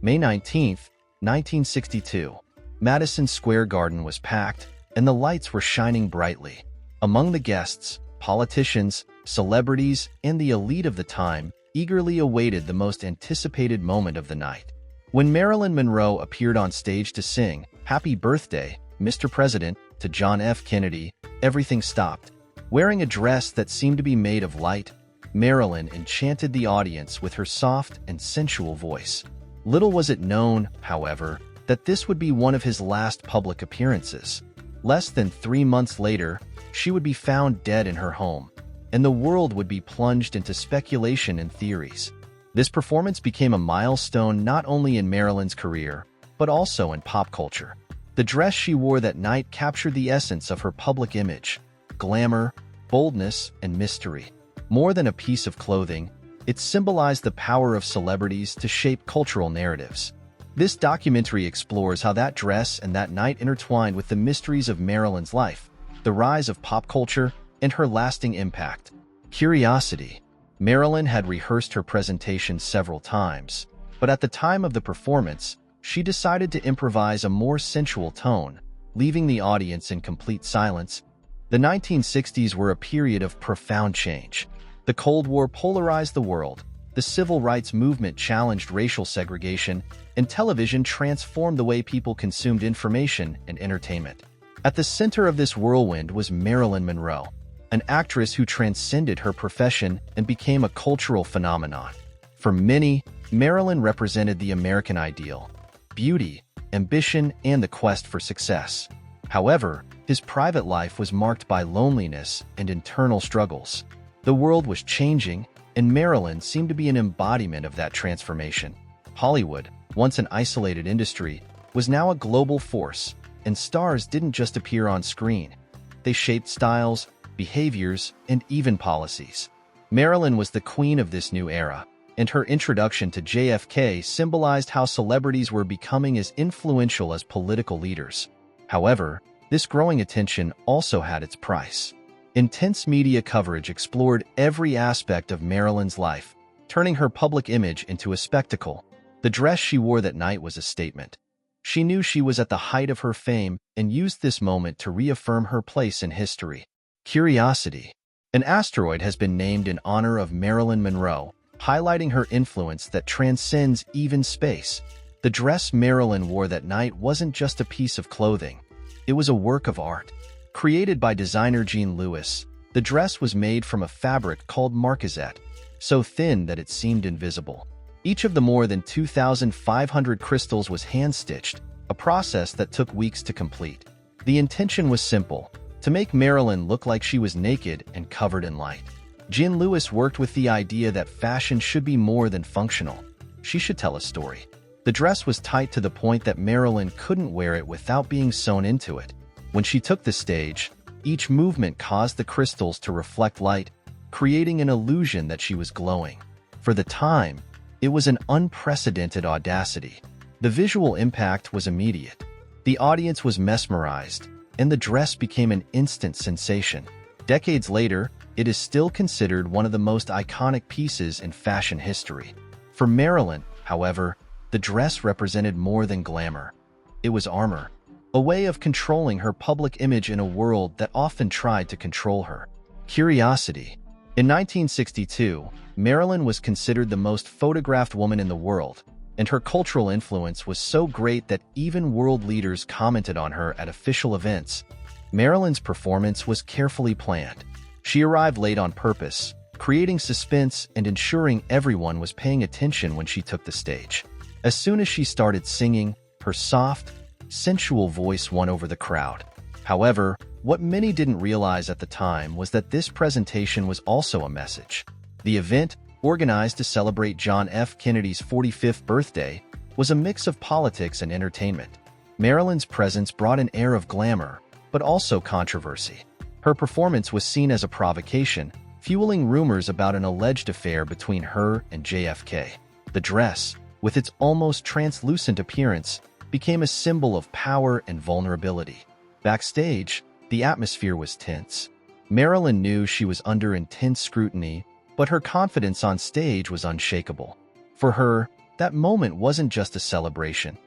May 19, 1962. Madison Square Garden was packed, and the lights were shining brightly. Among the guests, politicians, celebrities, and the elite of the time eagerly awaited the most anticipated moment of the night. When Marilyn Monroe appeared on stage to sing "Happy Birthday, Mr. President" to John F. Kennedy, everything stopped. Wearing a dress that seemed to be made of light, Marilyn enchanted the audience with her soft and sensual voice. Little was it known, however, that this would be one of his last public appearances. Less than 3 months later, she would be found dead in her home, and the world would be plunged into speculation and theories. This performance became a milestone not only in Marilyn's career, but also in pop culture. The dress she wore that night captured the essence of her public image: glamour, boldness, and mystery. More than a piece of clothing, it symbolized the power of celebrities to shape cultural narratives. This documentary explores how that dress and that night intertwined with the mysteries of Marilyn's life, the rise of pop culture, and her lasting impact. Curiosity. Marilyn had rehearsed her presentation several times, but at the time of the performance, she decided to improvise a more sensual tone, leaving the audience in complete silence. The 1960s were a period of profound change. The Cold War polarized the world, the civil rights movement challenged racial segregation, and television transformed the way people consumed information and entertainment. At the center of this whirlwind was Marilyn Monroe, an actress who transcended her profession and became a cultural phenomenon. For many, Marilyn represented the American ideal: beauty, ambition, and the quest for success. However, his private life was marked by loneliness and internal struggles. The world was changing, and Marilyn seemed to be an embodiment of that transformation. Hollywood, once an isolated industry, was now a global force, and stars didn't just appear on screen. They shaped styles, behaviors, and even policies. Marilyn was the queen of this new era, and her introduction to JFK symbolized how celebrities were becoming as influential as political leaders. However, this growing attention also had its price. Intense media coverage explored every aspect of Marilyn's life, turning her public image into a spectacle. The dress she wore that night was a statement. She knew she was at the height of her fame and used this moment to reaffirm her place in history. Curiosity. An asteroid has been named in honor of Marilyn Monroe, highlighting her influence that transcends even space. The dress Marilyn wore that night wasn't just a piece of clothing. It was a work of art. Created by designer Jean Louis, the dress was made from a fabric called marquisette, so thin that it seemed invisible. Each of the more than 2,500 crystals was hand-stitched, a process that took weeks to complete. The intention was simple: to make Marilyn look like she was naked and covered in light. Jean Louis worked with the idea that fashion should be more than functional. She should tell a story. The dress was tight to the point that Marilyn couldn't wear it without being sewn into it. When she took the stage, each movement caused the crystals to reflect light, creating an illusion that she was glowing. For the time, it was an unprecedented audacity. The visual impact was immediate. The audience was mesmerized, and the dress became an instant sensation. Decades later, it is still considered one of the most iconic pieces in fashion history. For Marilyn, however, the dress represented more than glamour. It was armor, a way of controlling her public image in a world that often tried to control her. Curiosity. In 1962, Marilyn was considered the most photographed woman in the world, and her cultural influence was so great that even world leaders commented on her at official events. Marilyn's performance was carefully planned. She arrived late on purpose, creating suspense and ensuring everyone was paying attention when she took the stage. As soon as she started singing, her soft, sensual voice won over the crowd. However, what many didn't realize at the time was that this presentation was also a message. The event, organized to celebrate John F. Kennedy's 45th birthday, was a mix of politics and entertainment. Marilyn's presence brought an air of glamour, but also controversy. Her performance was seen as a provocation, fueling rumors about an alleged affair between her and JFK. The dress, with its almost translucent appearance, became a symbol of power and vulnerability. Backstage, the atmosphere was tense. Marilyn knew she was under intense scrutiny, but her confidence on stage was unshakable. For her, that moment wasn't just a celebration.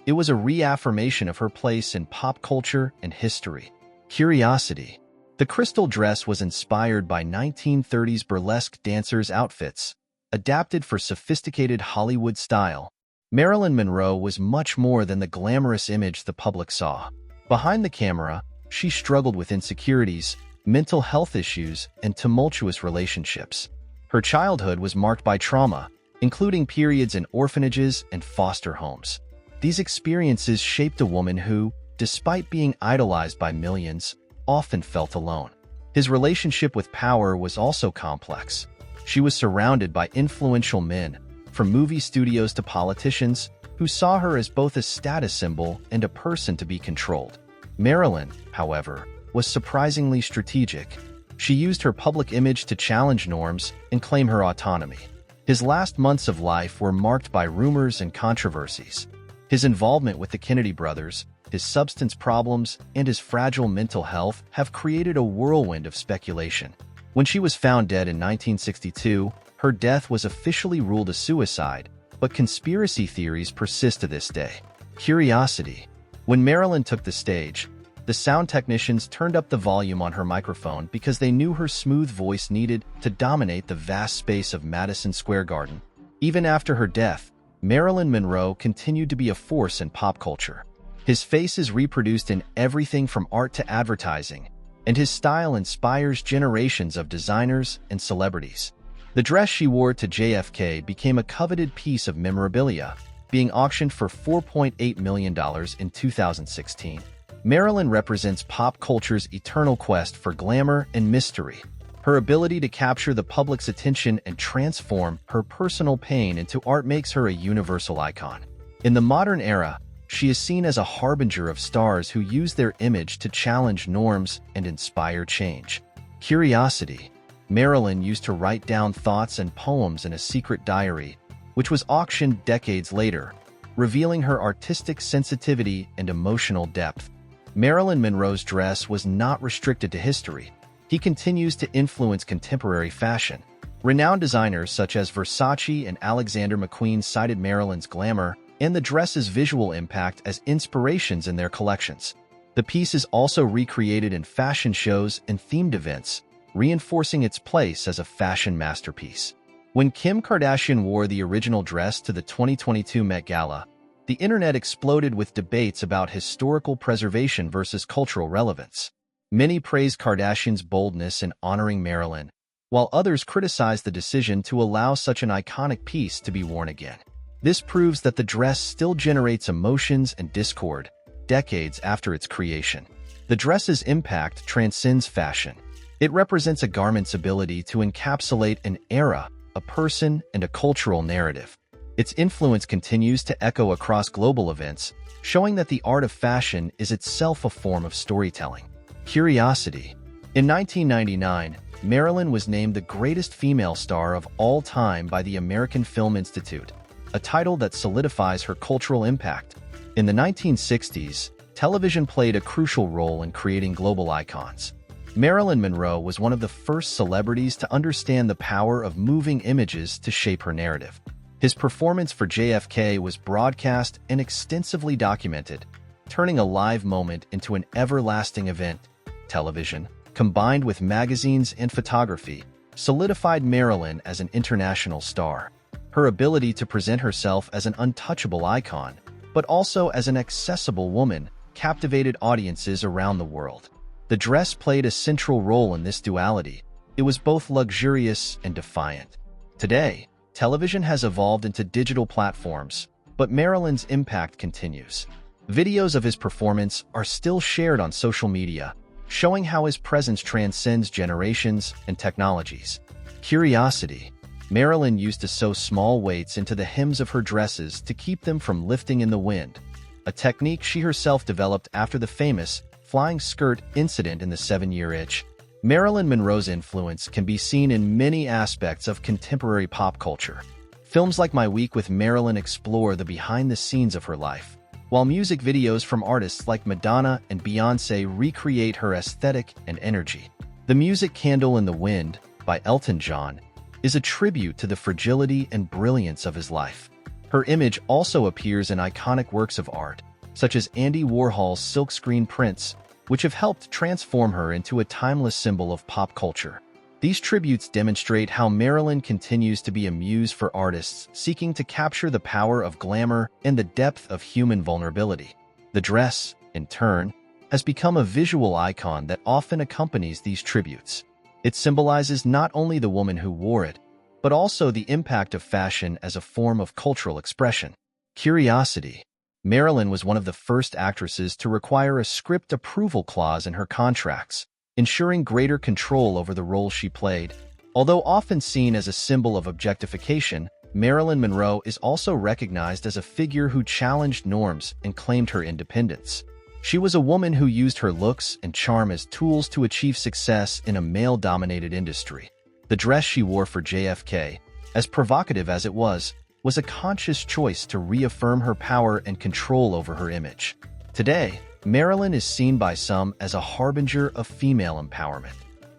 It was a reaffirmation of her place in pop culture and history. Curiosity. The crystal dress was inspired by 1930s burlesque dancers' outfits, adapted for sophisticated Hollywood style. Marilyn Monroe was much more than the glamorous image the public saw. Behind the camera, she struggled with insecurities, mental health issues, and tumultuous relationships. Her childhood was marked by trauma, including periods in orphanages and foster homes. These experiences shaped a woman who, despite being idolized by millions, often felt alone. His relationship with power was also complex. She was surrounded by influential men, from movie studios to politicians, who saw her as both a status symbol and a person to be controlled. Marilyn, however, was surprisingly strategic. She used her public image to challenge norms and claim her autonomy. His last months of life were marked by rumors and controversies. His involvement with the Kennedy brothers, his substance problems, and his fragile mental health have created a whirlwind of speculation. When she was found dead in 1962, her death was officially ruled a suicide, but conspiracy theories persist to this day. Curiosity. When Marilyn took the stage, the sound technicians turned up the volume on her microphone because they knew her smooth voice needed to dominate the vast space of Madison Square Garden. Even after her death, Marilyn Monroe continued to be a force in pop culture. His face is reproduced in everything from art to advertising, and his style inspires generations of designers and celebrities. The dress she wore to JFK became a coveted piece of memorabilia, being auctioned for $4.8 million in 2016. Marilyn represents pop culture's eternal quest for glamour and mystery. Her ability to capture the public's attention and transform her personal pain into art makes her a universal icon. In the modern era, she is seen as a harbinger of stars who use their image to challenge norms and inspire change. Curiosity. Marilyn used to write down thoughts and poems in a secret diary, which was auctioned decades later, revealing her artistic sensitivity and emotional depth. Marilyn Monroe's dress was not restricted to history. He continues to influence contemporary fashion. Renowned designers such as Versace and Alexander McQueen cited Marilyn's glamour and the dress's visual impact as inspirations in their collections. The piece is also recreated in fashion shows and themed events, reinforcing its place as a fashion masterpiece. When Kim Kardashian wore the original dress to the 2022 Met Gala, the internet exploded with debates about historical preservation versus cultural relevance. Many praised Kardashian's boldness in honoring Marilyn, while others criticized the decision to allow such an iconic piece to be worn again. This proves that the dress still generates emotions and discord, decades after its creation. The dress's impact transcends fashion. It represents a garment's ability to encapsulate an era, a person, and a cultural narrative. Its influence continues to echo across global events, showing that the art of fashion is itself a form of storytelling. Curiosity. In 1999, Marilyn was named the greatest female star of all time by the American Film Institute, a title that solidifies her cultural impact. In the 1960s, television played a crucial role in creating global icons. Marilyn Monroe was one of the first celebrities to understand the power of moving images to shape her narrative. His performance for JFK was broadcast and extensively documented, turning a live moment into an everlasting event. Television, combined with magazines and photography, solidified Marilyn as an international star. Her ability to present herself as an untouchable icon, but also as an accessible woman, captivated audiences around the world. The dress played a central role in this duality. It was both luxurious and defiant. Today, television has evolved into digital platforms, but Marilyn's impact continues. Videos of his performance are still shared on social media, showing how his presence transcends generations and technologies. Curiosity. Marilyn used to sew small weights into the hems of her dresses to keep them from lifting in the wind, a technique she herself developed after the famous flying skirt incident in the 7-Year Itch. Marilyn Monroe's influence can be seen in many aspects of contemporary pop culture. Films like My Week with Marilyn explore the behind-the-scenes of her life, while music videos from artists like Madonna and Beyoncé recreate her aesthetic and energy. The music Candle in the Wind, by Elton John, is a tribute to the fragility and brilliance of his life. Her image also appears in iconic works of art, such as Andy Warhol's silkscreen prints, which have helped transform her into a timeless symbol of pop culture. These tributes demonstrate how Marilyn continues to be a muse for artists seeking to capture the power of glamour and the depth of human vulnerability. The dress, in turn, has become a visual icon that often accompanies these tributes. It symbolizes not only the woman who wore it, but also the impact of fashion as a form of cultural expression. Curiosity. Marilyn was one of the first actresses to require a script approval clause in her contracts, ensuring greater control over the role she played. Although often seen as a symbol of objectification, Marilyn Monroe is also recognized as a figure who challenged norms and claimed her independence. She was a woman who used her looks and charm as tools to achieve success in a male-dominated industry. The dress she wore for JFK, as provocative as it was a conscious choice to reaffirm her power and control over her image. Today, Marilyn is seen by some as a harbinger of female empowerment.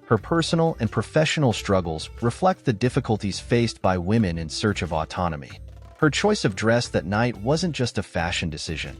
Her personal and professional struggles reflect the difficulties faced by women in search of autonomy. Her choice of dress that night wasn't just a fashion decision.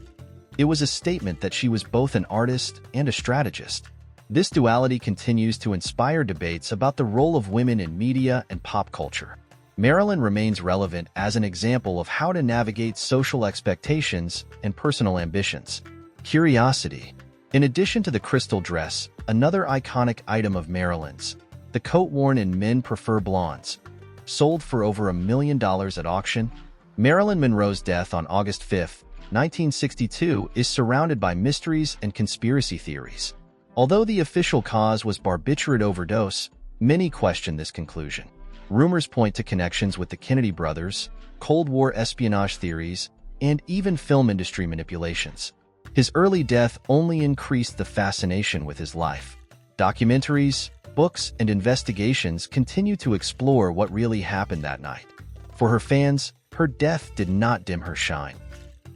It was a statement that she was both an artist and a strategist. This duality continues to inspire debates about the role of women in media and pop culture. Marilyn remains relevant as an example of how to navigate social expectations and personal ambitions. Curiosity. In addition to the crystal dress, another iconic item of Marilyn's, the coat worn in Men Prefer Blondes, sold for over $1 million at auction. Marilyn Monroe's death on August 5, 1962, is surrounded by mysteries and conspiracy theories. Although the official cause was barbiturate overdose, many question this conclusion. Rumors point to connections with the Kennedy brothers, Cold War espionage theories, and even film industry manipulations. His early death only increased the fascination with his life. Documentaries, books, and investigations continue to explore what really happened that night. For her fans, her death did not dim her shine.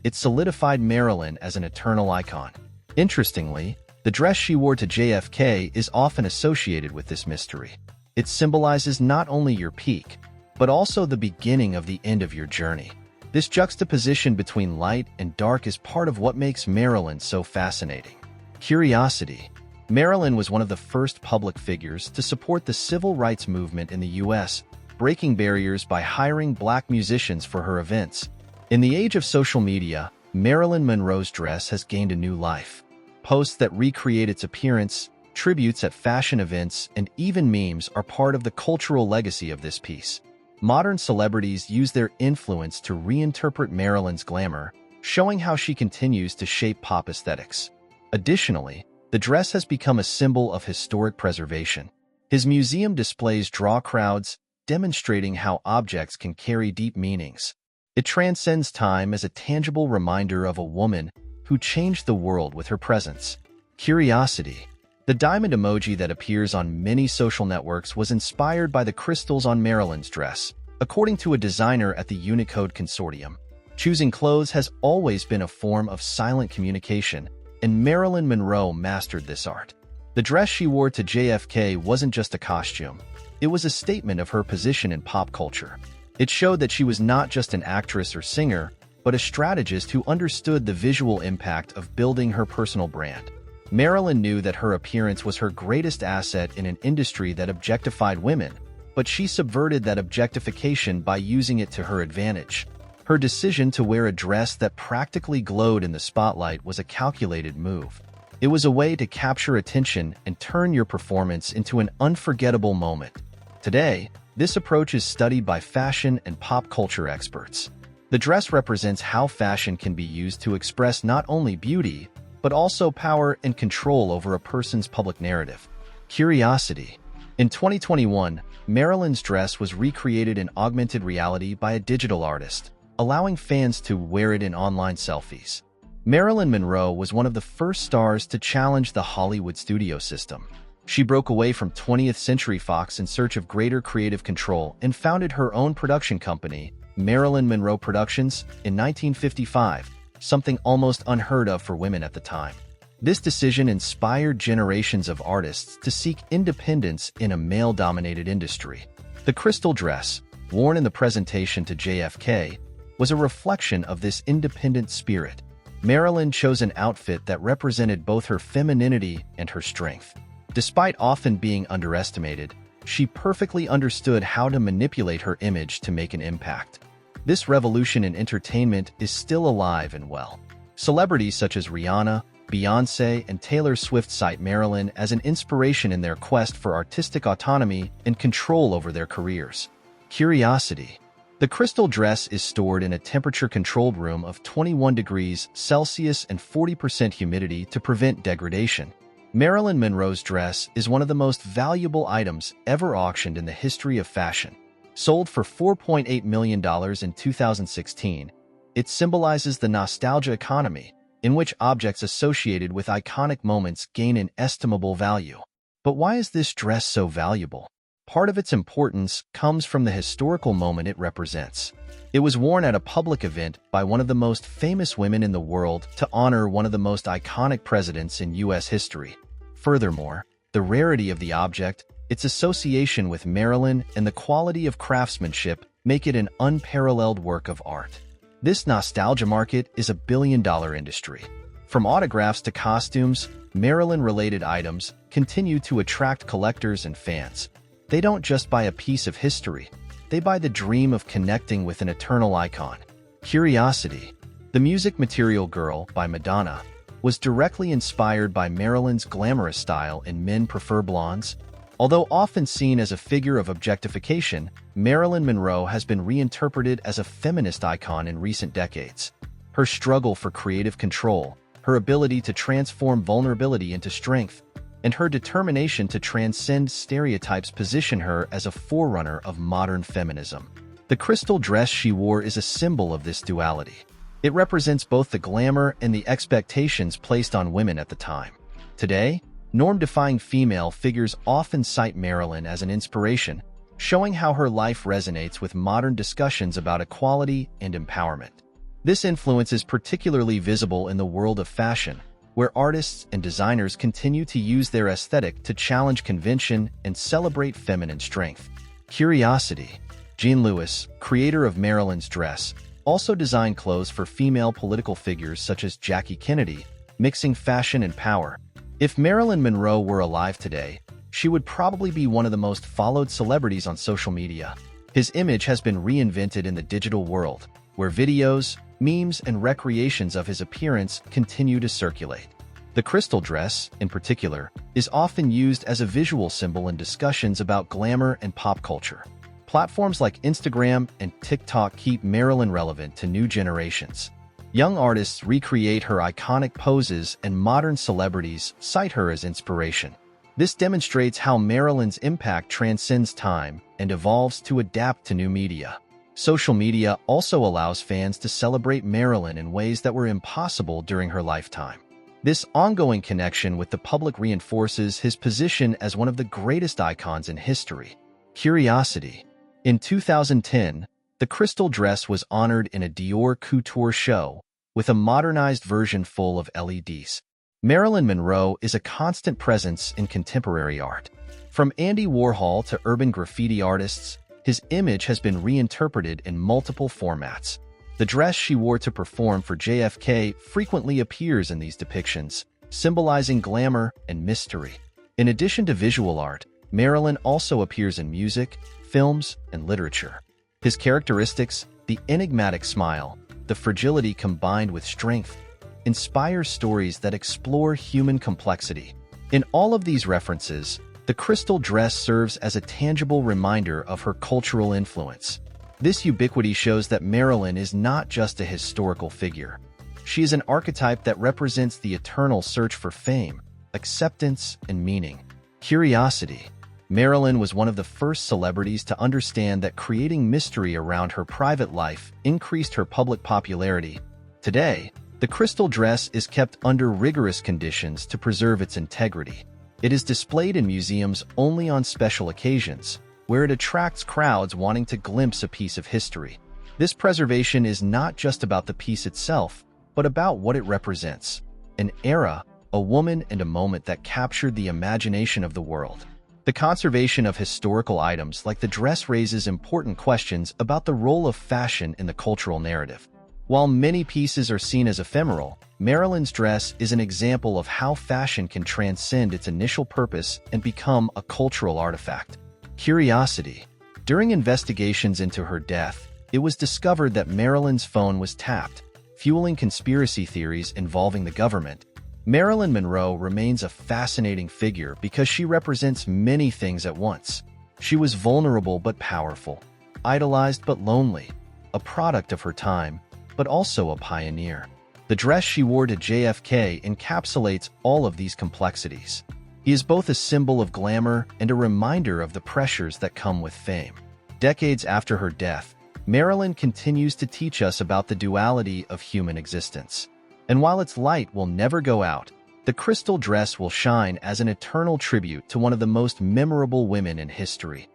It solidified Marilyn as an eternal icon. Interestingly, the dress she wore to JFK is often associated with this mystery. It symbolizes not only your peak, but also the beginning of the end of your journey. This juxtaposition between light and dark is part of what makes Marilyn so fascinating. Curiosity. Marilyn was one of the first public figures to support the civil rights movement in the U.S., breaking barriers by hiring black musicians for her events. In the age of social media, Marilyn Monroe's dress has gained a new life. Posts that recreate its appearance, tributes at fashion events, and even memes are part of the cultural legacy of this piece. Modern celebrities use their influence to reinterpret Marilyn's glamour, showing how she continues to shape pop aesthetics. Additionally, the dress has become a symbol of historic preservation. His museum displays draw crowds, demonstrating how objects can carry deep meanings. It transcends time as a tangible reminder of a woman who changed the world with her presence. Curiosity. The diamond emoji that appears on many social networks was inspired by the crystals on Marilyn's dress, according to a designer at the Unicode Consortium. Choosing clothes has always been a form of silent communication, and Marilyn Monroe mastered this art. The dress she wore to JFK wasn't just a costume. It was a statement of her position in pop culture. It showed that she was not just an actress or singer, but a strategist who understood the visual impact of building her personal brand. Marilyn knew that her appearance was her greatest asset in an industry that objectified women, but she subverted that objectification by using it to her advantage. Her decision to wear a dress that practically glowed in the spotlight was a calculated move. It was a way to capture attention and turn your performance into an unforgettable moment. Today, this approach is studied by fashion and pop culture experts. The dress represents how fashion can be used to express not only beauty, but also power and control over a person's public narrative. Curiosity. In 2021, Marilyn's dress was recreated in augmented reality by a digital artist, allowing fans to wear it in online selfies. Marilyn Monroe was one of the first stars to challenge the Hollywood studio system. She broke away from 20th Century Fox in search of greater creative control and founded her own production company, Marilyn Monroe Productions, in 1955. Something almost unheard of for women at the time. This decision inspired generations of artists to seek independence in a male-dominated industry. The crystal dress, worn in the presentation to JFK, was a reflection of this independent spirit. Marilyn chose an outfit that represented both her femininity and her strength. Despite often being underestimated, she perfectly understood how to manipulate her image to make an impact. This revolution in entertainment is still alive and well. Celebrities such as Rihanna, Beyoncé, and Taylor Swift cite Marilyn as an inspiration in their quest for artistic autonomy and control over their careers. Curiosity. The crystal dress is stored in a temperature-controlled room of 21 degrees Celsius and 40% humidity to prevent degradation. Marilyn Monroe's dress is one of the most valuable items ever auctioned in the history of fashion. Sold for $4.8 million in 2016, it symbolizes the nostalgia economy, in which objects associated with iconic moments gain inestimable value. But why is this dress so valuable? Part of its importance comes from the historical moment it represents. It was worn at a public event by one of the most famous women in the world to honor one of the most iconic presidents in U.S. history. Furthermore, the rarity of the object, its association with Marilyn, and the quality of craftsmanship make it an unparalleled work of art. This nostalgia market is a billion-dollar industry. From autographs to costumes, Marilyn-related items continue to attract collectors and fans. They don't just buy a piece of history, they buy the dream of connecting with an eternal icon. Curiosity. The music Material Girl by Madonna was directly inspired by Marilyn's glamorous style in Men Prefer Blondes. Although often seen as a figure of objectification, Marilyn Monroe has been reinterpreted as a feminist icon in recent decades. Her struggle for creative control, her ability to transform vulnerability into strength, and her determination to transcend stereotypes position her as a forerunner of modern feminism. The crystal dress she wore is a symbol of this duality. It represents both the glamour and the expectations placed on women at the time. Today, norm-defying female figures often cite Marilyn as an inspiration, showing how her life resonates with modern discussions about equality and empowerment. This influence is particularly visible in the world of fashion, where artists and designers continue to use their aesthetic to challenge convention and celebrate feminine strength. Curiosity. Jean Lewis, creator of Marilyn's dress, also designed clothes for female political figures such as Jackie Kennedy, mixing fashion and power. If Marilyn Monroe were alive today, she would probably be one of the most followed celebrities on social media. His image has been reinvented in the digital world, where videos, memes, and recreations of his appearance continue to circulate. The crystal dress, in particular, is often used as a visual symbol in discussions about glamour and pop culture. Platforms like Instagram and TikTok keep Marilyn relevant to new generations. Young artists recreate her iconic poses, and modern celebrities cite her as inspiration. This demonstrates how Marilyn's impact transcends time and evolves to adapt to new media. Social media also allows fans to celebrate Marilyn in ways that were impossible during her lifetime. This ongoing connection with the public reinforces his position as one of the greatest icons in history. Curiosity. In 2010, the crystal dress was honored in a Dior couture show, with a modernized version full of LEDs. Marilyn Monroe is a constant presence in contemporary art. From Andy Warhol to urban graffiti artists, his image has been reinterpreted in multiple formats. The dress she wore to perform for JFK frequently appears in these depictions, symbolizing glamour and mystery. In addition to visual art, Marilyn also appears in music, films, and literature. His characteristics, the enigmatic smile, the fragility combined with strength, inspire stories that explore human complexity. In all of these references, the crystal dress serves as a tangible reminder of her cultural influence. This ubiquity shows that Marilyn is not just a historical figure. She is an archetype that represents the eternal search for fame, acceptance, and meaning. Curiosity. Marilyn was one of the first celebrities to understand that creating mystery around her private life increased her public popularity. Today, the crystal dress is kept under rigorous conditions to preserve its integrity. It is displayed in museums only on special occasions, where it attracts crowds wanting to glimpse a piece of history. This preservation is not just about the piece itself, but about what it represents. An era, a woman, and a moment that captured the imagination of the world. The conservation of historical items like the dress raises important questions about the role of fashion in the cultural narrative. While many pieces are seen as ephemeral, Marilyn's dress is an example of how fashion can transcend its initial purpose and become a cultural artifact. Curiosity. During investigations into her death, it was discovered that Marilyn's phone was tapped, fueling conspiracy theories involving the government. Marilyn Monroe remains a fascinating figure because she represents many things at once. She was vulnerable but powerful, idolized but lonely, a product of her time, but also a pioneer. The dress she wore to JFK encapsulates all of these complexities. He is both a symbol of glamour and a reminder of the pressures that come with fame. Decades after her death, Marilyn continues to teach us about the duality of human existence. And while its light will never go out, the crystal dress will shine as an eternal tribute to one of the most memorable women in history.